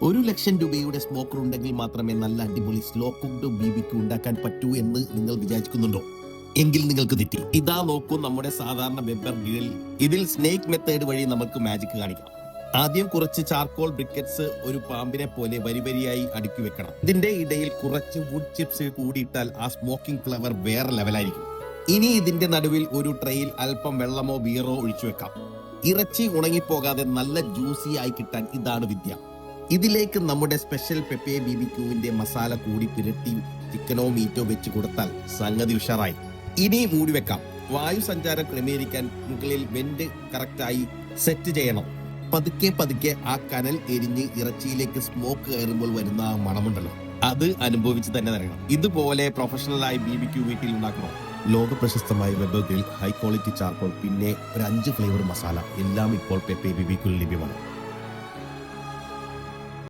1,00,000 smoker ഉണ്ടെങ്കിൽ മാത്രമേ നല്ല അടിപൊളി സ്ലോ കുക്ക്ഡ് BBQ ഉണ്ടാക്കാൻ പറ്റൂ എന്ന് നിങ്ങൾ വിചാരിക്കുന്നുണ്ടോ? എങ്കിൽ നിങ്ങൾക്ക് തെറ്റി. ഇതാ നോക്കൂ നമ്മുടെ സാധാരണ വെബർ ഗ്രിൽ. ഇതിൽ സ്നേക്ക് മെത്തേഡ് വഴി നമുക്ക് മാജിക് കാണിക്കാം. ആദ്യം കുറച്ച് ചാർക്കോൾ ബ്രിക്കറ്റ്സ് ഒരു പാമ്പിനെ പോലെ വരിവരിയായി അടുക്കി വെക്കണം. ഇതിന്റെ ഇടയിൽ കുറച്ച് വുഡ് ചിപ്സ് കൂടിയിട്ടാൽ ആ സ്മോക്കിംഗ് ഫ്ലേവർ വേറെ ലെവലായിരിക്കും. ഇനി ഇതിന്റെ നടുവിൽ ഒരു ട്രേയിൽ അല്പം വെള്ളമോ ബിയറോ ഒഴിച്ചു വെക്കാം. ഇറച്ചി ഉണങ്ങിപ്പോകാതെ നല്ല ജ്യൂസി ആയി കിട്ടാൻ ഇതാണ് വിദ്യ. ഇതിലേക്ക് നമ്മുടെ സ്പെഷ്യൽ പെപ്പെ BBQവിന്റെ മസാല കൂടി പുരട്ടി ചിക്കനോ മീറ്റോ വെച്ച് കൊടുത്താൽ സംഗതി ഉഷാറായി. ഇനി മൂടി വെക്കാം. വായു സഞ്ചാരം ക്രമീകരിക്കാൻ മുകളിൽ വെന്റ് കറക്റ്റായി സെറ്റ് ചെയ്യണം. പതുക്കെ പതുക്കെ ആ കനൽ എരിഞ്ഞ് ഇറച്ചിയിലേക്ക് സ്മോക്ക് കയറുമ്പോൾ വരുന്ന ആ മണമുണ്ടല്ലോ, അത് അനുഭവിച്ച് തന്നെ തരണം. ഇതുപോലെ പ്രൊഫഷണലായി BBQ വീട്ടിൽ ഉണ്ടാക്കണം. ലോക പ്രശസ്തമായ weber grill, high quality charcoal, പിന്നെ ഒരു 5 ഫ്ലേവർ മസാല എല്ലാം ഇപ്പോൾ പെപ്പെ BBQ ലഭ്യമാണ്.